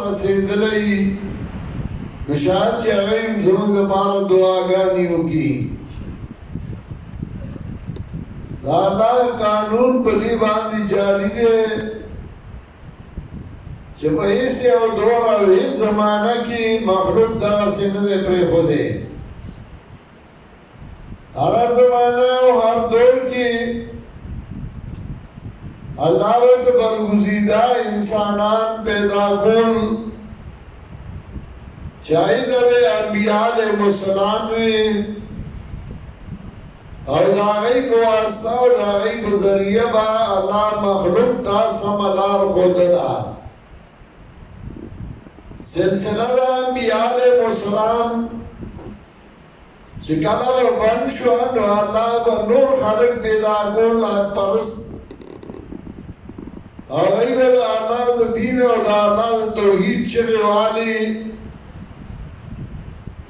رسیدلی نشاید چې هغه هم زموږ لپاره دعاګانې وکړي. د الله قانون په دې باندې جاري دی چې په هیڅ یو دور او هیڅ زمانه کې مخلوق دغسې نه دی پرېښودی. هر زمانه او هر دور کې اللہ ویس برگزیدہ انسانان پیدا کن چاہی دوے انبیاء علیہ السلام میں اور داغی کو واسطہ اور داغی کو ذریعہ با اللہ مخلوق تا سمالار خودلا سلسلہ دا انبیاء علیہ السلام چکلہ و بند شوان و اللہ و نور خلق پیدا کن لاک پرست اور غیب دا اللہ دا دین اور دا اللہ دا توحید چگے والی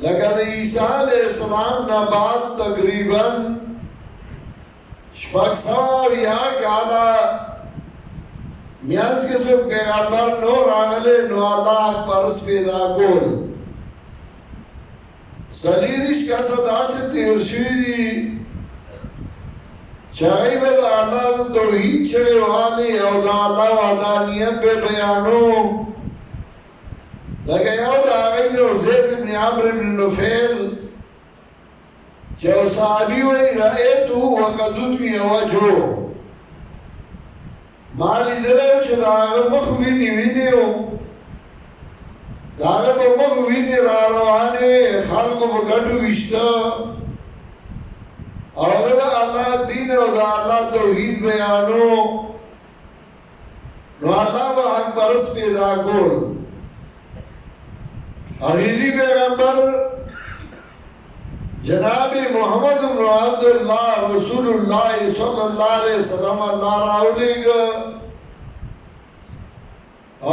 لکہ دا عیسیٰ علیہ السلام نبات تقریباً شپک سوا یا کالا میانس کے سب پیغمبر نور آگلے نو اللہ پرس پیدا کول سلیرش کا صدا سے تیرشوی دی چاہی با دا اللہ دا توحید چگے والی او دا اللہ وحدانیت پہ بیانو لگا یو دا آغین عزید ابن عمر ابن نفیل چاہو صحابی وی رأیتو وقدودوی وجو مالی دلیو چا دا آغا مخوینی وینیو دا آغا پا مخوینی را روانی خلقو پا گٹو وشتا اور اللہ دین اور اللہ توحید بیانو نو اللہ با حق پرس پیدا کول آخری پیغمبر جناب محمد بن عبداللہ رسول اللہ صلی اللہ علیہ وسلم اللہ راولے گا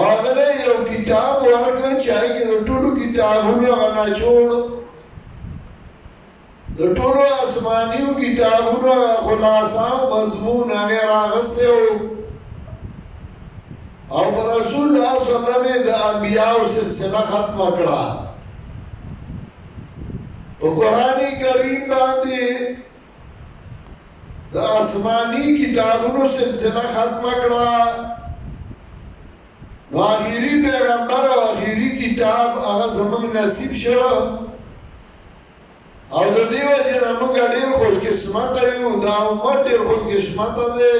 آخر یو کتاب ورگا چاہی کہ دو ٹولو کتابونو غنا چھوڑ د ټولو آسمانیو کتابونو خلاصه او مضمون هغه راغسته او رسول الله صلی الله علیه وسلم د انبیاء سلسله ختم کړه په قران کریم باندې د آسمانی کتابونو سلسله ختم کړه نو اخیری پیغمبر او اخیری کتاب هغه زموږ نصیب شو او د دیو جنا موږ ډیر خوش قسمت یو دا امت ډیر خوش قسمت ده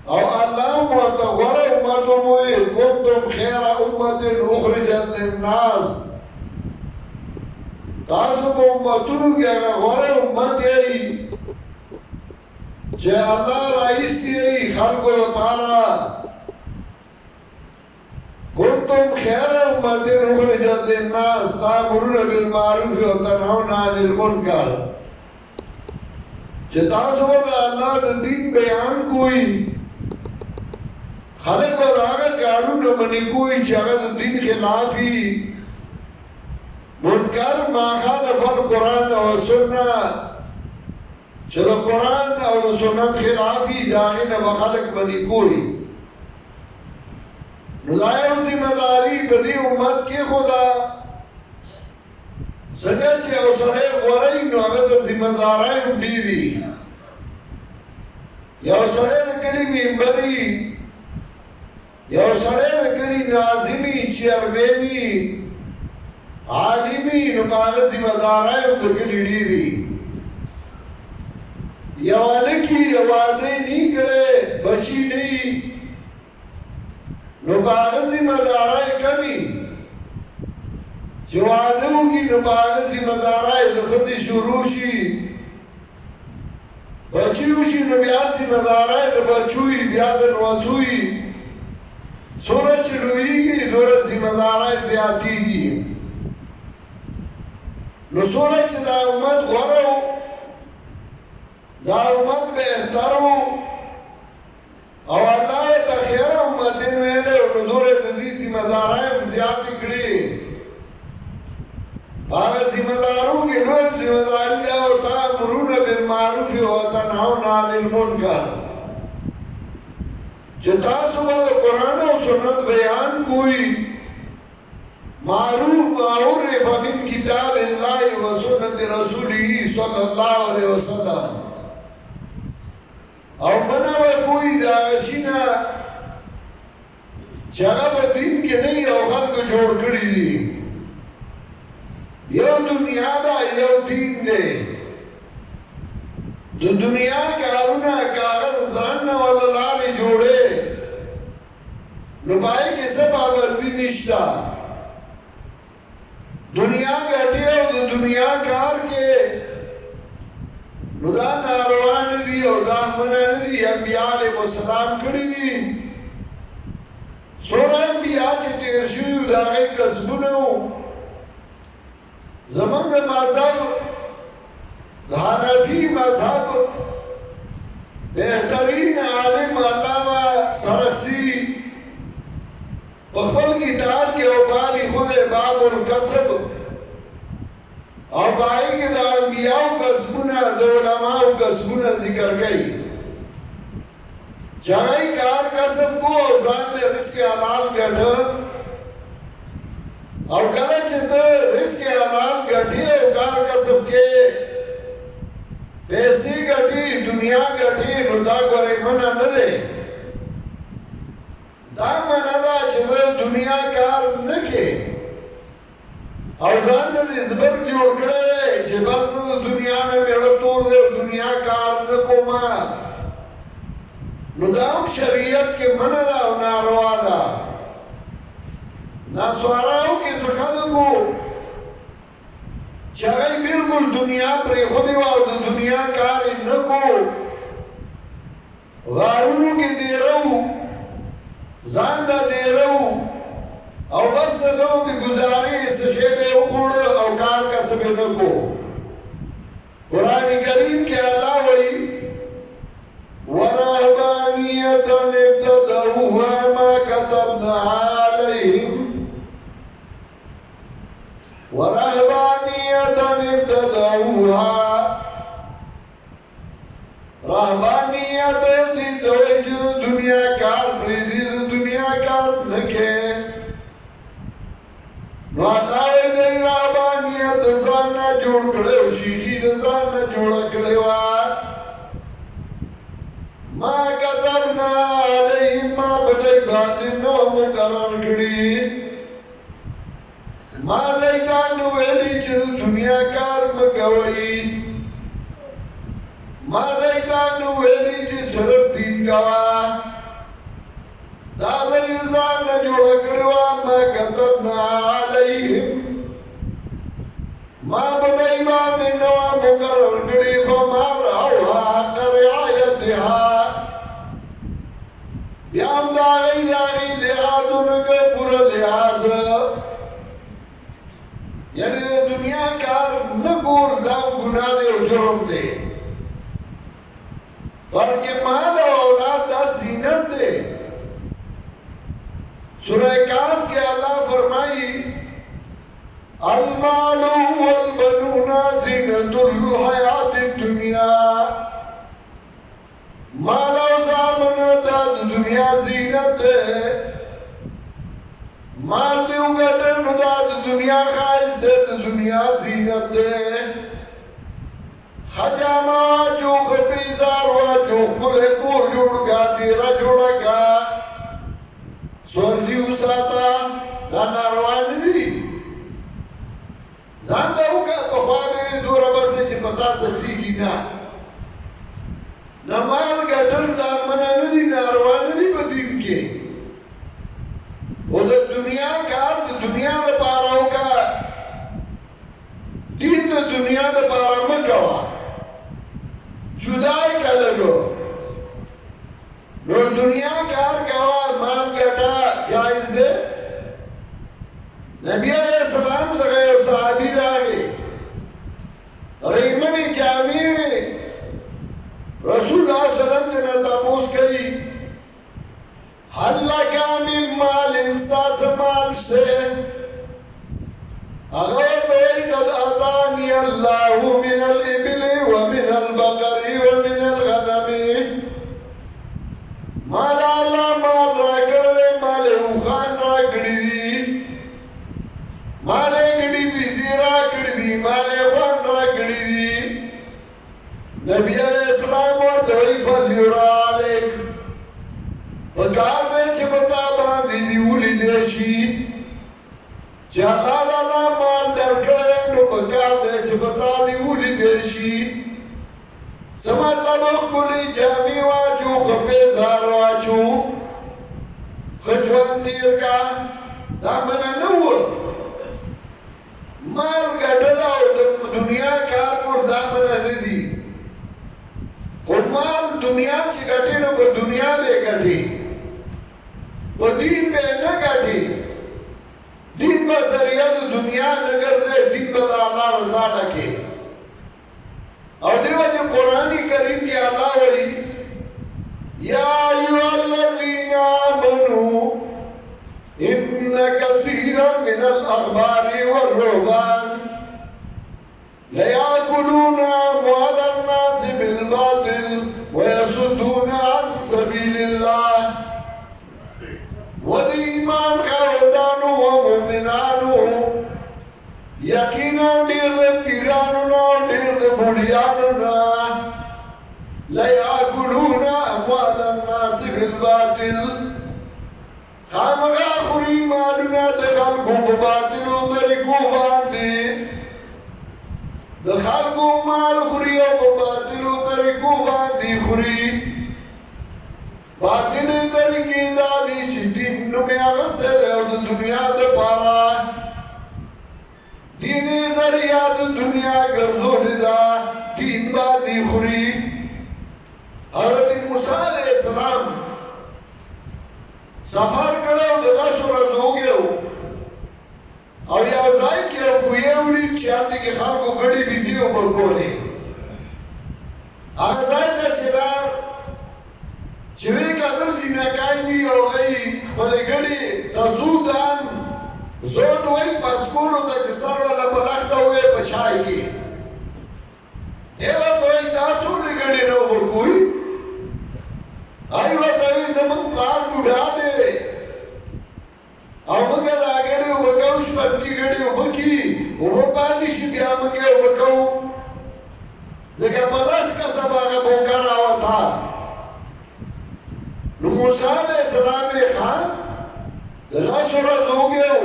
او الله ورته غوړه امت مو کنتم خیر امه اخرجت للناس تاسو په امتونو کې هغه غوړه امت یې چې الله رئیس دی خلکو لپاره کنتم خیر امت اخرجت للناس تأمرون بالمعروف وتنهون عن المنکر چې تاسو د الله د دین بیان کوئ خلک به هغه کارونه منې کوئ چې هغه د دین خلاف وي منکر ما خالف القرآن والسنه چې د قرآن او د سنت خلاف وي د هغې نه به خلک منې کوئ نو دا یو ذمہ داری په دې امت کې خدا څنګه چې او سړی غوړی نو هغه د ذمہ دارۍ هم ډېرې یو سړی د کلي ممبري یو سړی د کلي ناظمي چیرمني عالمي نو هغه ذمہ دارۍ هم د کلي ډېرې یو هلکي یو واده نه کړی بچي نه نو باغ ذمہ دارای کمی چې واده وکړي نو باغ ذمہ دارای د ښځې شروع شي بچي وشي نو بیا ذمہ دارای د بچو وي بیا د نوسو وي څومره چې لویږي دومره ذمہ دارای زیاتېږي نو څومره چې دا امت غوره و دا امت بهتر و او الله ته خیر امتین ویلې نو دوره د دې ذمہ دارۍ هم زیاتې کړې هغه ذمہ دارو کې لوی ذمہ داري ده او تأمرون بالمعروف وتنهون عن المنکر چې تاسو به د قرآن او سنت بیان کوئ معروف ما عرف من کتاب الله و سنت رسوله صلی الله علیه وسلم او منع به کوئ د هغه شي نه چې هغه په دین کې نه وي او خلکو جوړ کړي دي یو دنیا ده یو دین دی د دنیا کارونه کاغذ ځان نه ولا لارې جوړې نو پای کې څه پابندي نشته دنیا ګټي او د دنیا کار کې نو دا ناروا نه دي او دا منع نه دي انبیاء علیهم السلام کړي دي څومره انبیاء چې تېر شوي وو د هغې کسبونه وو زمونږ مذهب د حنفي مذهب بهترین عالم علامه سرخسی په خپل کتاب کې او باب خود باب الکسب او پای کې د انبیاءو کسبونه د علماءو کسبونه ذکر کړي چې هغه کار کسب کو او ځان له رزق حلال ګټه او کله چې ته رزق حلال ګټې او کار کسب کې پیسې ګټې دنیا ګټې نو دا ګورې منع نه دی دا منع ده چې دنیا کار نه کې او ځان نه دې زبر جوړ کړی دی چې بس دنیا نه میړه تور دی دنیا کار نه کومه نو دا هم شریعت کې منع ده او ناروا ده ناسواراو کې څه خلکو چې هغه بالکل دنیا پرېښودې وه او د دنیا کار یې نه کو غارونو کې دیره وو ځان له دیره وو او بس دغه د ګزارې څه شی به یې وخوړه او کار کسب یې نه کو قرآن کریم کې الله وایي ورهبانیة ابتدعوها ما كتبناها عليهم ورهبانیة ابتدعوها رهبانیت دی دوی چې دنیا کار پرېږدي د دنیا کار نه کوي نو الله وایي دی رهبانیت د ځان نه جوړ کړی او شیخي د ځان نه جوړه کړې وه ما كتبنا عليهم ما بدای باندې نو مقرر کړی ما دایته نو ویلي چې دنیا کار مګوي ما دایته نو ویلي چې صرف دین کوا دا دای ځان نه جوړ کړو ما كتبنا عليهم ما بدای باندې نو مقرر کړی فما رعوها رعایتها بیا هم د هغې لحاظونه که پوره لحاظ یعنې د دنیا کار نه کول دا ګناه دی او جرم دی بلکې مال او اولاد دا زینت دی سورہ کاف کې الله فرمایي المال والبنون زینة الحیات الدنیا مال او زامن دا د دنیا زینت ده مال دی وګټه نو دا د دنیا ښایست ده د دنیا زینت ده خجاما چوخ پیزار واچو ښکلی کور جوړ کا دیره جوړه کا سورلي وساته دا ناروا نه دي ځان ته وکړه پخوا به وي دوره بس دی چې په تا څڅېږي نه نمال ګټل دا منع نه دي ناروا نه دي په دین کې او د دنیا کار د دنیا دپاره وکړه دین د دنیا دپاره مه کوه جدا یې که لږو نو دنیا کار کوه مال ګټه جایز دی نبی علیہ السلام څخه یو صحابي راغی ریمنې جامې وې رسول الله صلی الله علیه وسلم دې نه تپوس کوي هل لک من مال ستاسو مال شته هغه ورته وایي قد اعطاني الله من الابل ومن البقر ومن الغنم مال الله مالے کڑی پیسی را کڑی دی مالے خوان را کڑی دی نبی علیہ السلام ورطوئی فلیورا علیک پکار دے چپتا باندی دیولی دیشی چه اللہ اللہ مال در کردن نو پکار دے چپتا دیولی دیشی سمت لبخ کلی جامی واچو خپیزار واچو خجوان دیر کا دامنا نو مال گٹلا دنیا کار پر دامنا ندی خود مال دنیا چی گٹی نو کو دنیا بے گٹی و دین بے نہ گٹی دین با ذریعہ دنیا نگر دے دین با اللہ رضا لکے اور دیو جو قرآنی کریم کی اللہ ولی یا ایوہ الذین آمنوا ان کثیرا من الاخبار والرهبان ليأكلون أموال الناس بالباطل ويصدون عن سبيل الله ودي ایمان خاوندانو ومؤمنانو یقینا ډیر د پیرانو نه ډیر د بوډیانو نه ليأكلون أموال الناس بالباطل خامغا خوري مالونه د خلکو په باطلو طریقو باندې د خلکو مال خوري او په باطلو طریقو باندې خوري باطلې طریقې دا دي چې دین نومې اخیستی دی او د دنیا دپاره دیني ذریعه د دنیا ګرځولې ده دین باندې خوري حضرت موسی علیہ السلام سفر کړو د لسو ورځو وګیو او یو ځای کې یو کوهی ولید چې هلته کې خلکو ګډې بیزې اوبه کولې هغه ځای ته چې لاړ چې ویې کتل جینکۍ دي او هغوی خپلې ګډې د زو دان زود وایي پسکولو ته چې سر والا په لښته ووایي په شای کې دی ورته وایي تاسو ولې ګډې نه اوبه کوئ هغوی ورته وایي زموږ پلار بوډا دی او موږ د هغه ګډې اوبه کوو شپږ ګډې اوبه کي اوبه پاتې شي بیا موږ یې اوبه کوو ځکه په لاس کسه به هغه بوکه راوته نو موسی علیہ السلام یې خان د لسو ورځو وګیو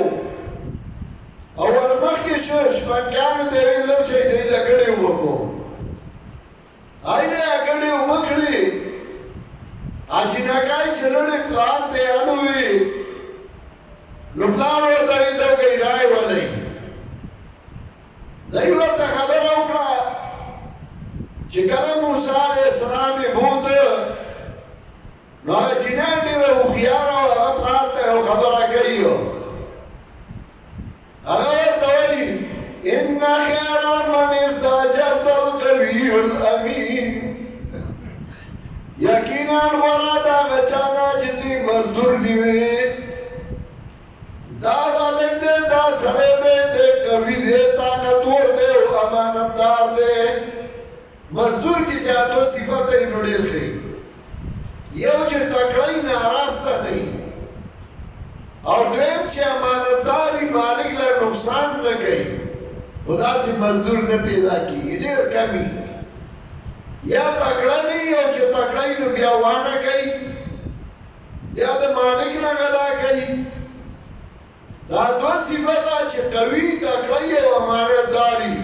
او ورمخکې شو شپږیانو ته یې ویل لر شئ دی له ګډې اوبه کوو هغوی نه یې ګډې اوبه کړې جینکۍ چې لړې پلار ته یې الوي نو پلار ورته ویل ته وګئ رای ولئ دی ورته خبره وکړه چې کله موسی علیہ السلام یې بوته نو هغه جینۍ ډېره هوښیاره وه هغه پلار ته یو خبره کوي هغه ورته وایي ان خیر من استاجرت القوي الامین یقینا غوره د هغه چا نه چې تی مزدور نیوې دا ظالم دی دا سړی دی دی قوي دی طاقتور دی او امانتدار دی مزدور کې چې دو صفت یې نو ډېر ښه یو چې تکړه یې ناراسته نه او دویم چې امانتداري مالک له نقصان نه کوي خو داسې مزدور نه پیدا کېږي ډېر کم یا تکړه نه یو چې تکړه یې نو بیا وانه کوي یا د مالک نه غلا کوي دا دو صفته چې قوي تکړه یې او امانتداري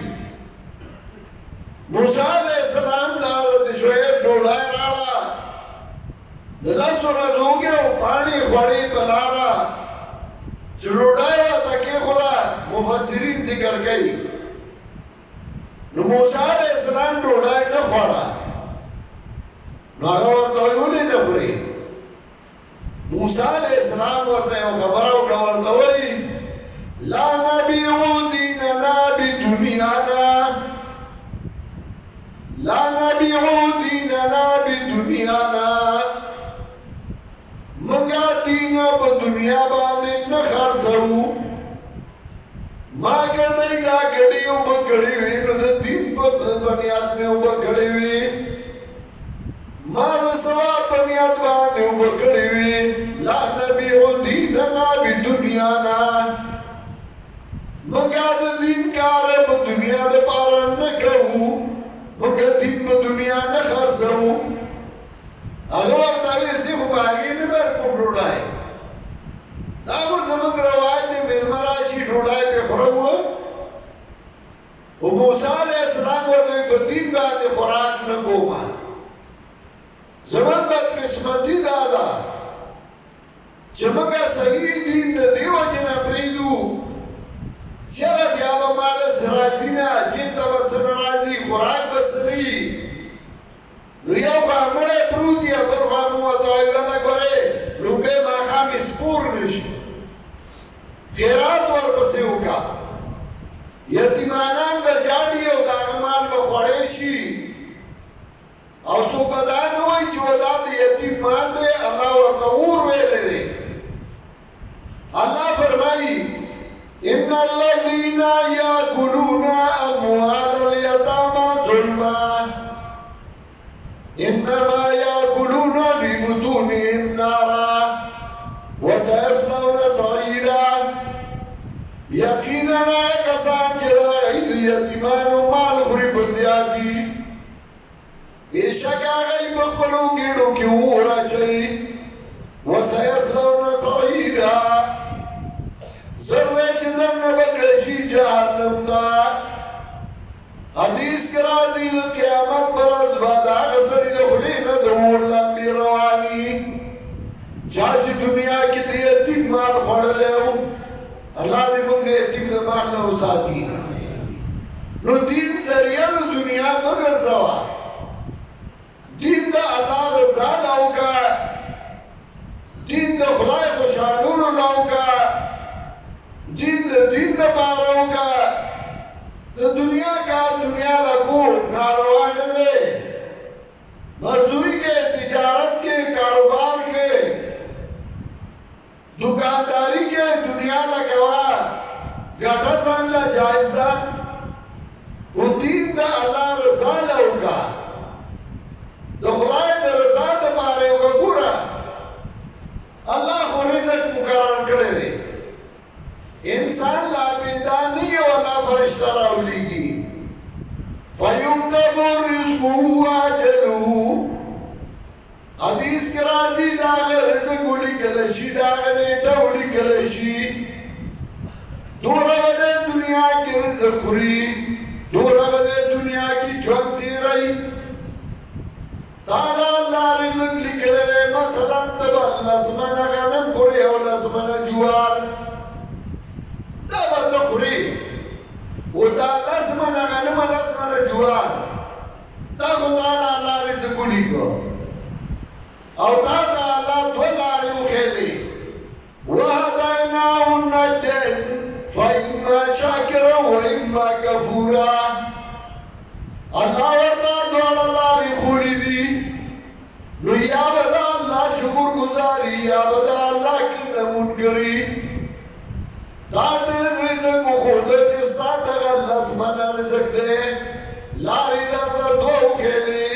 موسی علیہ السلام له حضرت شعیب ډوډۍ راوړه د لسو ورځو وګیو پاڼې خوړې په لاره چې ډوډۍ ورته کېښوده مفسرین ذکر کوي نو موسی علیہ السلام ډوډۍ نه خوړه نو هغه ورته وایي ولې نه خورې موسی علیہ السلام ورته یو خبره وکړه ورته وایي لا نبیع دیننا بدنیانا لا نبیع دیننا بدنیانا منگا دینا پا دنیا باندې نه خرڅو ما ګړدی لا ګړې اوبه کړې وي نو د دین په بنیاد مې اوبه کړې وي ما د ثواب بنیاد باندې اوبه کړې وي لا نبیع دیننا بدنیانا کار په دنیا دپاره نه کوو موږ دین په دنیا نه خرڅوو هغه ورته وایي زه خو په هغې نه درکوم ډوډۍ دا خو زموږ رواج دی مېلمه راشي ډوډۍ پې خورو خو موسی علیه السلام ورته په دین باندې خوراک نه کومه زموږ بدقسمتي دا ده چې موږ صحیح دین د دې وجې نه پرېږدو چېرې بیا به ماله څه راځي نه جیب ته به څه نه راځي خوراک به څه نه وي نو یو خوا مړی پروت دی بل خوا مو ورته وایي ونه ګورې لومبۍ ماښام یې سپور نه شي خیرات ورپسې وکړه یتیمانان به جاړي او د هغه مال به خوړی شي او څوک به دا نه وایي چې دا د یتیم مال دی الله ورته اور ویلی دی الله فرمایي ان الذين ياكلون اموال اليتامى ظلما انما ياكلون في بطونهم نارا وسيصلون سعيرا یقینا کسان چې د یتیمانو مال خوري په زیاتي بېشکه هغوی په خپلو ګېډو کې اور اچوي وسیصلون سعیرا زر دی چې دننه به کړی شي جهنم ته حدیث کې راځي د قیامت په ورځ به د هغه سړي د خولې نه د اور لمبې رواني چا چې دنیا کې د یتیم مال خوړلی و الله دې موږ د یتیم د مال نه وساتي نو دین ذریعه د دنیا مه ګرځوه دین د الله رضا له وکړه دین د خدای خوشحالولو له وکړه دین د دین دپاره وکړه د دنیا کار دنیا له کو ناروا نه دی مزدوري کې تجارت کې کاروبار کې دکانداری کې دنیا له کوه ګټه ځان له جایز ده خو دین د الله رضا له وکړه د خدای د رضا دپاره یې وکړه ګوره الله خو رزق مقرر کړی دی انسان لا پیدا نه یو الله فرشته راولیږي فیکتب رزقه واجله حدیث کې راځي د هغه رزق ولیکلی شي د هغه نیټه ولیکلی شي دومره به د دنیا کې رزق خوري دومره به د دنیا کې ژوند تېروي تا د الله رزق لیکلی دی مثلا ته به 10 منه غنم خورې او 10 منه جوار دا به ته خورې و دا 10 منه غنم 10 منه جوار دا خو تا د الله رزق ولیکه او تا د الله 2 لارې وښېلې وهدیناه النجدین فاما شاکرا واما کفورا الله ورته دواړه لارې ښودې دي نو یا به د الله شکر ګزاري یا به د الله کینه منکري تا ته رزق وښوده چې ستا دغه 10 منه رزق دی لارې درته 2 وښېلې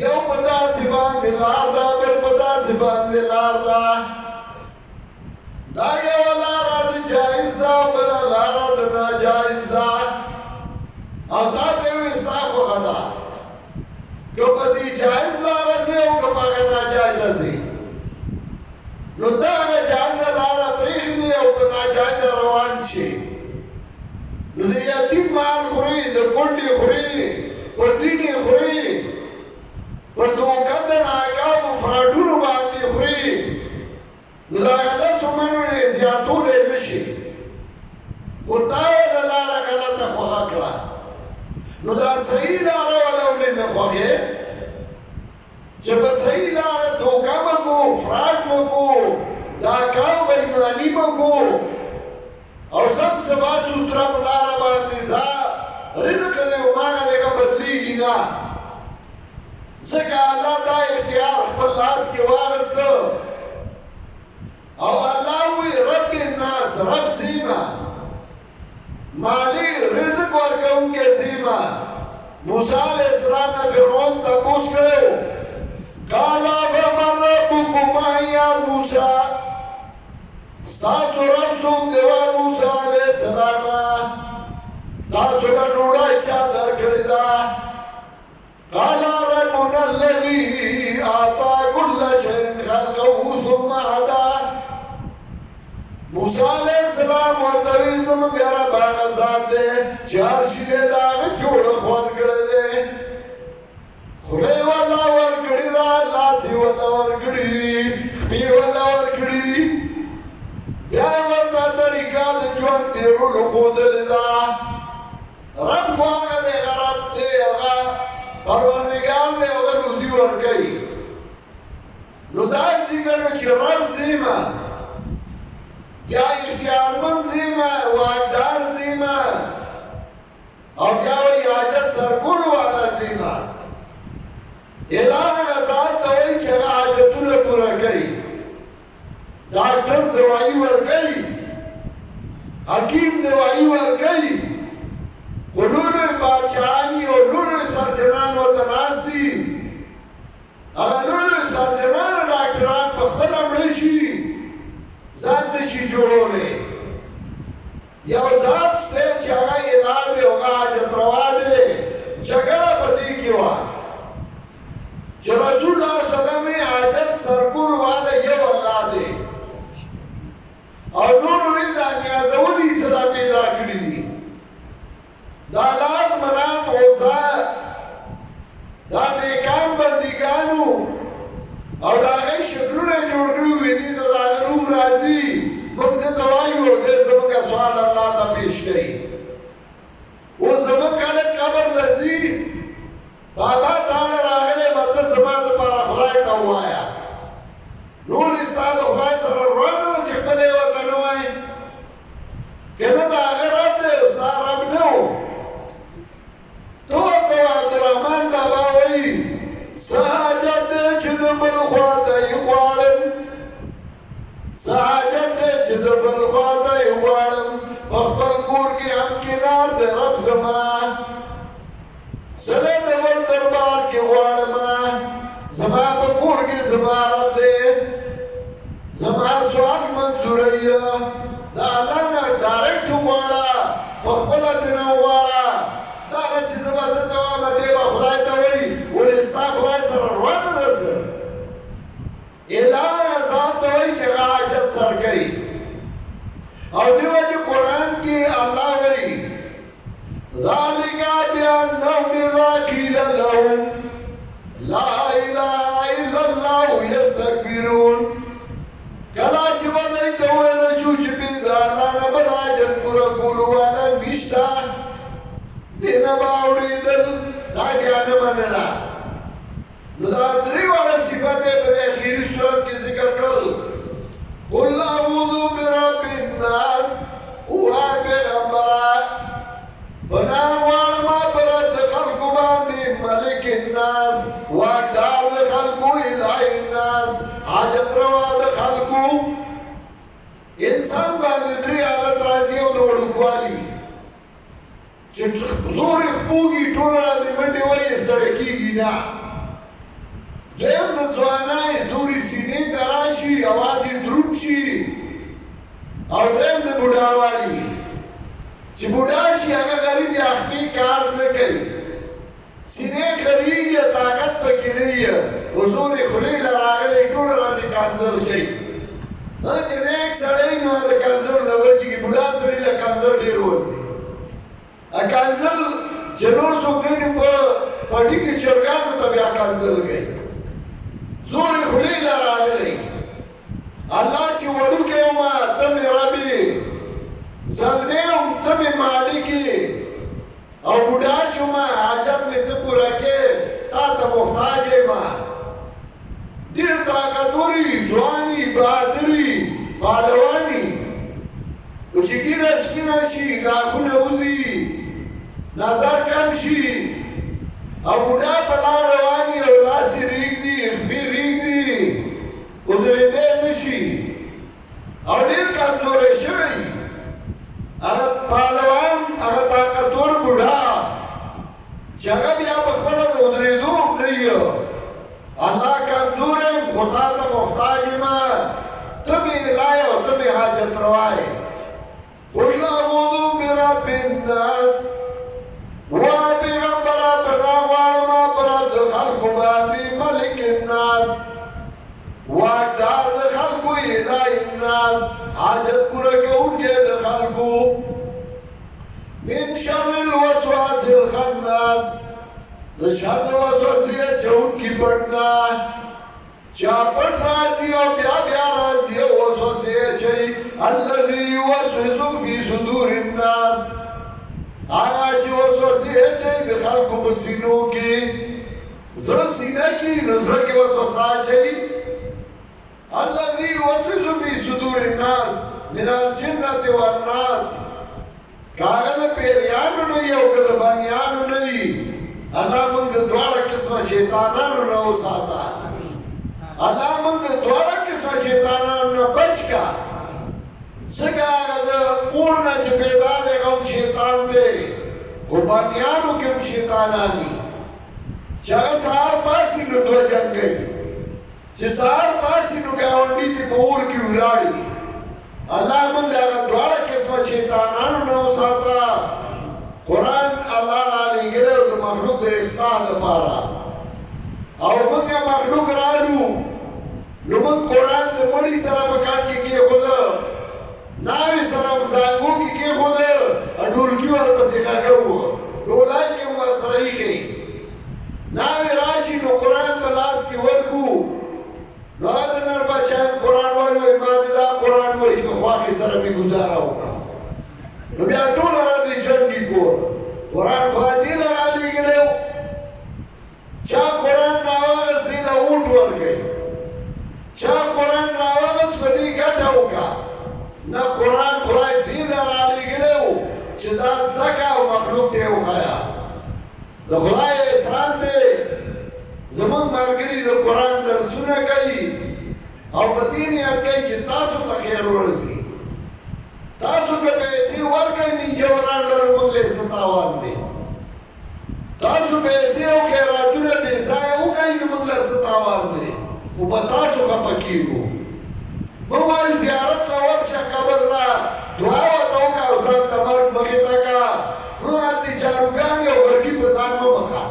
یو په داسې باندې لار ده بل په داسې باندې لار ده دا یوه لاره د جایز ده او بله لاره د ناجایز ده او تا ته وایي ستا خوښه ده که په دې جایز لاره ځې او که په هغه ناجایزه ځې نو ته هغه جایزه لاره پرېږدې او په ناجایزه روان شې نو د یتیم مال خورې د کونډې خورې په دین یې خورې په دوکه د ناکامو فراډونو باندې خورې نو د هغه 10 منو نه یې زیاتولی نه شي خو تا وله لاره غلطه خوښه کړه نو دا صحیح لاره وله ولې نه خوښې چې په صحیح لاره دوکه مه کو فراډ مه کو ډاکه او بېایماني مه کو او سم سبا سوتره په لاره باندې ځه رزق دی هماغه دغه بدلېږي نه ځکه الله دا اختیار خپل لاس کې واخیسته او الله وی رب الناس رب زیما مالی رزق ورکوونکی زیما موسی علیہ السلام نے فرعون تپوس کړو قال فمن ربكما یا موسی ستاسو رب څوک دی موسی علیہ السلام موسی علیہ السلام ورته وی زموږ رب هغه ذات دی چې هر شی یې د هغه جوړه خوند کړی دی خوله یې والله ورکړې ده لاس یې والله ورکړي دي خپې والله ورکړي دي بیا یې ورته طریقه د ژوند تېرولو ښودلې ده رب خو هغه دی هغه رب دی هغه پروردګار دی هغه روزي ورکوي نو دا یې ذکر کړه چې رب زیمه یا اختیارمند زیمه واکدار زیمه او بیا وایي حاجت سرکولو والا زیمه الہ هغه ذات ته وایي چې هغه حاجتونه پوره کوي ډاکټر دوايي ورکوي حکیم دوايي ورکوي خو لوی بادشاهان او لوی سرجنان ورته ناست دي هغه لوی سرجنان او ډاکټران په خپله مړه شي ځان نشي جوړولی یو ذات شته چې هغه الہ دی هغه حاجت روا دی جګړه په دې کې وه چې رسول الله صلی الله علیه وسلم حاجت سرکول والا یو الله دی او نور وی دا نیازولی سره پیدا کړي دي دا لات منات غوزا دا نیکان بندگانو او دا غي شکلونه جوړ کړو وی دي دا روح راځي موږ ته وایو د زموږ سوال الله ته پیش کړي او زموږ کله قبر لذي بابا تعالی راغله مته زما د پاره خدای ته وایا نور استاد خدای سره روانه چې خپل وطن وای کنه دا هغه رب دی استاد رب نه و تو عبدالرحمن بابا وای ساجد چې د بل خوا ته غواړم ساجد چې د بل خوا ته غواړم په خپل کور کې هم کنار د رب زما سره د بل دربار کې غواړم زما په کور کې زما رب دی زما سوال منظوري دا الله نه ډایرکټ غواړه په خپل دین غواړه دا نه چې زما ته دوام دی به خدای ته وایي ولې ستا خدای سره روانه ده سره الہ ذات ته وایي چې هغه حاجت سر کوي او دیو چې قرآن کې الله وایي ذلك بأنهم إذا قيل لهم لا إله إلا الله يستكبرون کله چې باندې ته ویل شو چې بې د الله نه بل حاجت پوره کولو والا نشته دې نه به اورېدل دا بیا نه منله نو دا درې واړه صفت یې په دې اخري صورت کې ذکر کړل قل اعوذ برب الناس ووایه پیغمبره پناه غواړم په رب د خلکو باندې ملک الناس واکدار د خلکو الہ الناس حاجت روا د خلکو انسان باندې درې حالت راځي او د وړوکوالي چې زور یې خپوږي ټوله د منډې وایي ستړی کېږي نه دویم د ځوانۍ زوري سینې ته راشي اواز یې دروند شي او دریم د بوډاوالي چې بوډا شي هغه غریب یا خپې کار نه کوي سینې خریږي طاقت پکې نه وي حضور یې خولې له راغلی ټوله ورځ یې کنځل کوي چې نیک سړی نو د کنځل نه وچېږي بوډا سړي له کنځل ډېر ورځي کنځل چې نور څوک نه وي په پټي کې چرګانو ته بیا کنځل کوي زور یې خولې له راغلی الله چې وړوکی ومه ته مې ربې زلمی هم ته مې مالکې او بوډا شومه حاجت مې ته پوره کې تا ته محتاج یم ډېر طاقتوري ځواني بهادري پهلواني خو چې ږیره سپینه شي غاښونه وځي نظر کم شي او بوډا په لار روان وي او لاس یې رېږدي خپې رېږدي ودرېدی نه شي او ډېر کمزوری شوی هغه پهلوان هغه طاقتور بوډا چې هغه بیا په خپله د ودرېدو نه وي الله کمزور یم خو تا ته محتاج یم ته مې الهی او ته مې حاجت روا یې قل اعوذ برب الناس وایه پیغمبره پناه غواړم په رب د خلکو باندې ملک الناس واکدار د خلکو الهی الناس حاجت پورا کوونکی د خلکو من شر الوسواس الخناس د شر د وسوسې اچونکي پټ نه چا پټ راځي او بیا بیا راځي او وسوسې اچوي الذي يوسوس في صدور الناس هغه چې وسوسې اچوي د خلکو په سینو کې زړه سینه کې نو زړه کې وسوسه اچوي الذي يوسوس في صدور الناس من الجنة والناس کاغه د پیریانو نه یو کله بانیانو نه وي الله موږ د دواړه قسمه شیطانانو نه وساته الله موږ د دواړه قسمه شیطانانو نه بچ کا څنګه هغه د اور نه چې پیدا دی هغه شیطان دی خو بانیانو کې هم شیطانان دي چې هغه سهار پاسي نو دوه جنګي چې سهار پاسي نو ګاونډي ته په اور کې ولاړي الله موږ هغه دواړه قسمه شیطانانو نه وساته قرآن الله را لېږلی او د مخلوق د اصلاح دپاره او موږ مخلوق رالو نو موږ قرآن د مړي سره په کټ کې کېښوده ناوې سره زانګو کې کېښوده ډولکي ورپسې غږه وه ډولای کې هم ورسره ایښی ناوې راشي نو قرآن په لاس کې ورکو نو هغه د نر بچه قرآن وایي وایي ما دې دا قرآن وایي چې خواښې سره مې ګزاره وکړه نو بیا ټوله راځي جنګي کور قرآن خدای دې له رالېږلی و چا قرآن راواغست دې له اوټ ورکوي چا قرآن راواغست په دې ګټه وکړه نه قرآن خدای دې له رالېږلی و چې دا زده کړه او مخلوق ته یې وښایه د خدای احسان دی زموږ ملګري د قرآن درسونه کوي او په دې نیت کوي چې تاسو ته خیر ورسي تاسو که پیسې ورکوئ منجوران لرو موږ له څه تاوان دی تاسو پیسې او خیراتونه بې ځایه وکړئ نو موږ له څه تاوان دی خو په تاسو خفه کېږو موږ وایو زیارت له ورشه قبر له دعا ورته وکړه او ځان ته مرګ مخې ته کړه هلته جاروګانې او ګرګي په ځان مه بخه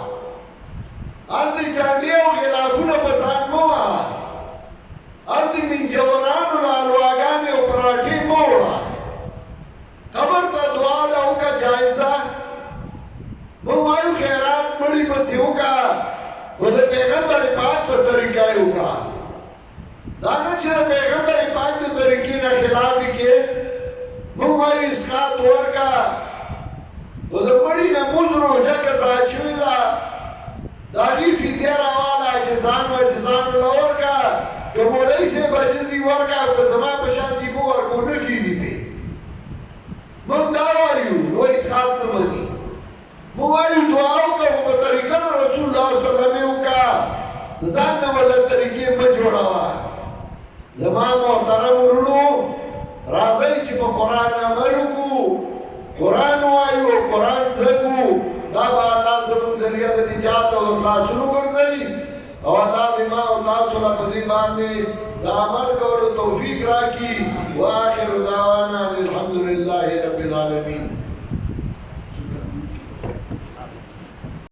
هلته جانډې او غلافونه په ځان مه وهه هلته منجورانو له حلواګانې او پراټې مه وړه قبر ته دعا ده وکړه جایز ده موږ وایو خیرات مړي پسې وکړه خو د پیغمبر پاک په طریقه یې وکړه دا نه چې د پیغمبر پاک د طریقې نه خلاف یې کې موږ وایو اسقاط ورکړه خو د مړي نه مونځ روژه قضا شوې ده د هغې فدیه راواله اجزانو له ورکړه که مولوي صاحب عجزي ورکړه او که زما په شان دي مه ورکړو نه کېږي پې موږ دا وایو نو اسقاط نه مني موږ وایو دعا وکړه خو په طریقه د رسول الله صلی الله علیه وسلم یې وکړه د ځان نه ولا طریقې مه جوړوه زما محترم وروڼو راځئ چې په قرآن عمل وکړو قرآن وایو قرآن زده کړو دا به الله زموږ ذریعه د نجات او د خلاصون وګرځوي او الله دې ما او تاسو له په دې باندې د عمل کولو توفیق راکړي واخر دعوانا الحمد لله رب العالمین